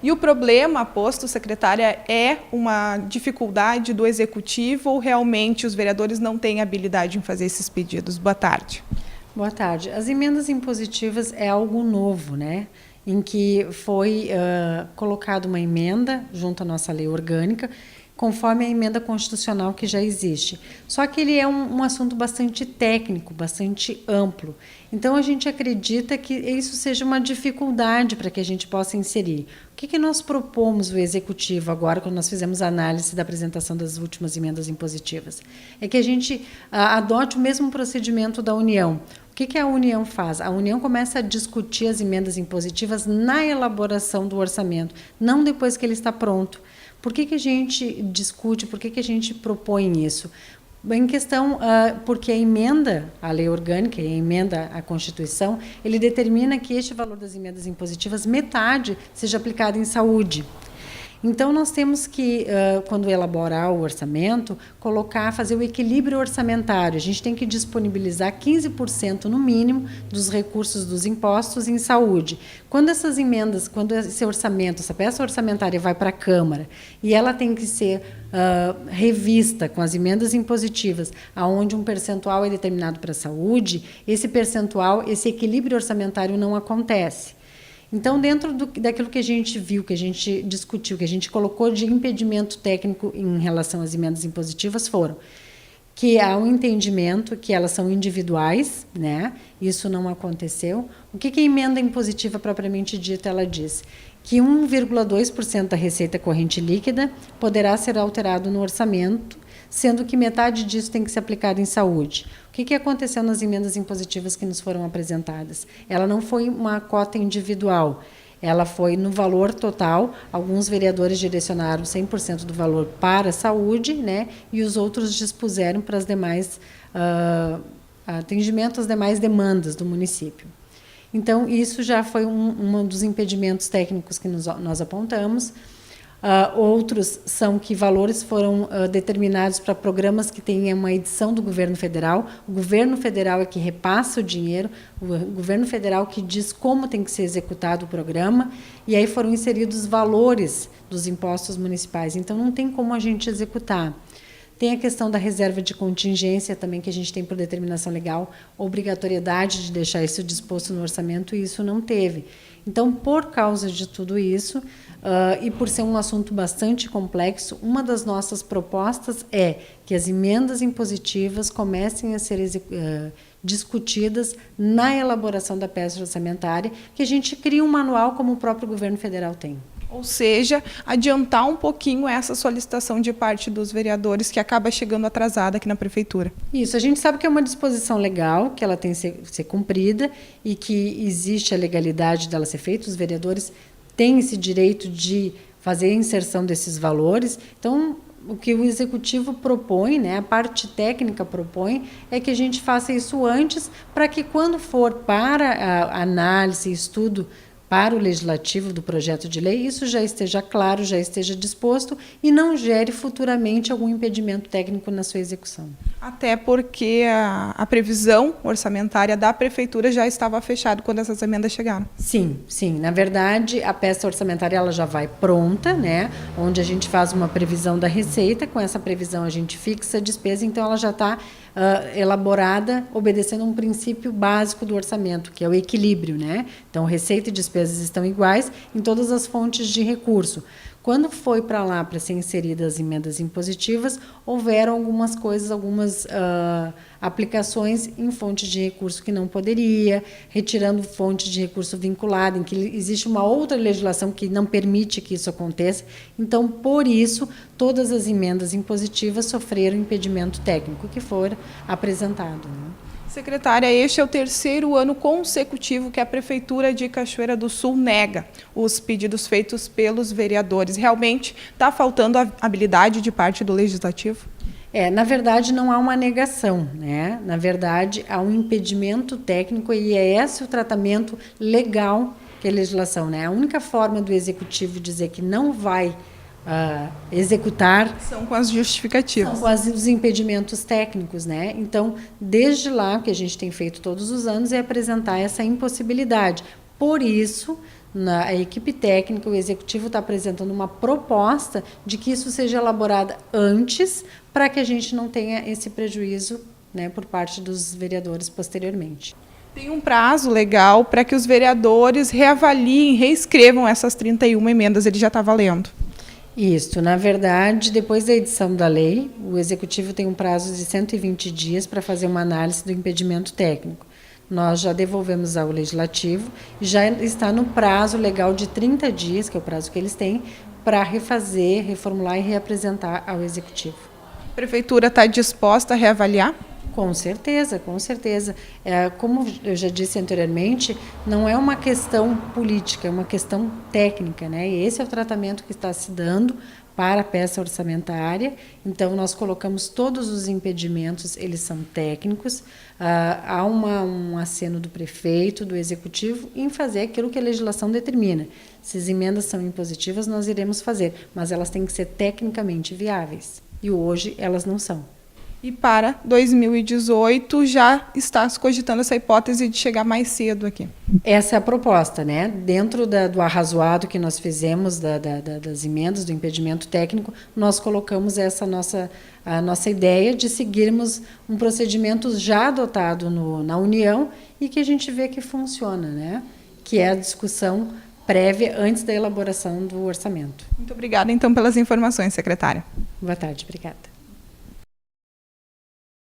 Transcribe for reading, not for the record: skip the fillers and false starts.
E o problema, posto, secretária, é uma dificuldade do executivo ou realmente os vereadores não têm habilidade em fazer esses pedidos? Boa tarde. Boa tarde. As emendas impositivas é algo novo, né? Em que foi colocada uma emenda junto à nossa lei orgânica, conforme a emenda constitucional que já existe. Só que ele é um assunto bastante técnico, bastante amplo. Então, a gente acredita que isso seja uma dificuldade para que a gente possa inserir. O que nós propomos o Executivo agora, quando nós fizemos a análise da apresentação das últimas emendas impositivas? É que a gente adote o mesmo procedimento da União. O que a União faz? A União começa a discutir as emendas impositivas na elaboração do orçamento, não depois que ele está pronto. Por que a gente discute, por que a gente propõe isso? Em questão, porque a emenda à lei orgânica e a emenda à Constituição, ele determina que este valor das emendas impositivas, metade, seja aplicado em saúde. Então, nós temos que, quando elaborar o orçamento, fazer o equilíbrio orçamentário. A gente tem que disponibilizar 15% no mínimo dos recursos dos impostos em saúde. Quando essas emendas, quando esse orçamento, essa peça orçamentária vai para a Câmara e ela tem que ser revista com as emendas impositivas, aonde um percentual é determinado para a saúde, esse percentual, esse equilíbrio orçamentário não acontece. Então, dentro daquilo que a gente viu, que a gente discutiu, que a gente colocou de impedimento técnico em relação às emendas impositivas foram que há um entendimento que elas são individuais, né? Isso não aconteceu. O que a emenda impositiva propriamente dita ela diz? Que 1,2% da receita corrente líquida poderá ser alterado no orçamento, sendo que metade disso tem que ser aplicado em saúde. O que aconteceu nas emendas impositivas que nos foram apresentadas? Ela não foi uma cota individual, ela foi no valor total. Alguns vereadores direcionaram 100% do valor para a saúde, né, e os outros dispuseram para as demais atendimento às demais demandas do município. Então, isso já foi um dos impedimentos técnicos que nós apontamos. Outros são que valores foram determinados para programas que tenham uma edição do governo federal. O governo federal é que repassa o dinheiro, o governo federal que diz como tem que ser executado o programa, e aí foram inseridos valores dos impostos municipais. Então, não tem como a gente executar. Tem a questão da reserva de contingência também, que a gente tem por determinação legal, obrigatoriedade de deixar isso disposto no orçamento, e isso não teve. Então, por causa de tudo isso, e por ser um assunto bastante complexo, uma das nossas propostas é que as emendas impositivas comecem a ser discutidas na elaboração da peça orçamentária, que a gente crie um manual como o próprio governo federal tem. Ou seja, adiantar um pouquinho essa solicitação de parte dos vereadores que acaba chegando atrasada aqui na prefeitura. Isso, a gente sabe que é uma disposição legal, que ela tem que ser cumprida e que existe a legalidade dela ser feita. Os vereadores têm esse direito de fazer a inserção desses valores. Então, o que o executivo propõe, né, a parte técnica propõe, é que a gente faça isso antes, para que quando for para a análise e estudo para o legislativo do projeto de lei, isso já esteja claro, já esteja disposto e não gere futuramente algum impedimento técnico na sua execução. Até porque a previsão orçamentária da prefeitura já estava fechada quando essas emendas chegaram. Sim, sim. Na verdade, a peça orçamentária ela já vai pronta, né? Onde a gente faz uma previsão da receita, com essa previsão a gente fixa a despesa, então ela já está elaborada, obedecendo um princípio básico do orçamento, que é o equilíbrio, né? Então, receita e despesas estão iguais em todas as fontes de recurso. Quando foi para lá para ser inseridas as emendas impositivas, houveram algumas coisas, algumas aplicações em fontes de recurso que não poderia, retirando fonte de recurso vinculada, em que existe uma outra legislação que não permite que isso aconteça. Então, por isso, todas as emendas impositivas sofreram impedimento técnico que for apresentado, né? Secretária, este é o 3º ano consecutivo que a Prefeitura de Cachoeira do Sul nega os pedidos feitos pelos vereadores. Realmente está faltando a habilidade de parte do Legislativo? Na verdade, não há uma negação, né? Na verdade, há um impedimento técnico e é esse o tratamento legal que é a legislação, né? A única forma do Executivo dizer que não vai executar são com as justificativas. São com os impedimentos técnicos, né? Então, desde lá, o que a gente tem feito todos os anos é apresentar essa impossibilidade. Por isso, A equipe técnica, o executivo está apresentando uma proposta de que isso seja elaborada antes, para que a gente não tenha esse prejuízo, né, por parte dos vereadores posteriormente. Tem um prazo legal para que os vereadores reavaliem, reescrevam essas 31 emendas, ele já está valendo. Isso, na verdade, depois da edição da lei, o Executivo tem um prazo de 120 dias para fazer uma análise do impedimento técnico. Nós já devolvemos ao Legislativo e já está no prazo legal de 30 dias, que é o prazo que eles têm, para refazer, reformular e reapresentar ao Executivo. A Prefeitura está disposta a reavaliar? Com certeza, com certeza. Como eu já disse anteriormente, não é uma questão política, é uma questão técnica, né? E esse é o tratamento que está se dando para a peça orçamentária. Então, nós colocamos todos os impedimentos, eles são técnicos. Há um aceno do prefeito, do executivo, em fazer aquilo que a legislação determina. Se as emendas são impositivas, nós iremos fazer, mas elas têm que ser tecnicamente viáveis. E hoje elas não são. E para 2018 já está se cogitando essa hipótese de chegar mais cedo aqui. Essa é a proposta, né? Dentro do arrazoado que nós fizemos das emendas, do impedimento técnico, nós colocamos a nossa ideia de seguirmos um procedimento já adotado na União e que a gente vê que funciona, né? Que é a discussão prévia antes da elaboração do orçamento. Muito obrigada, então, pelas informações, secretária. Boa tarde, obrigada.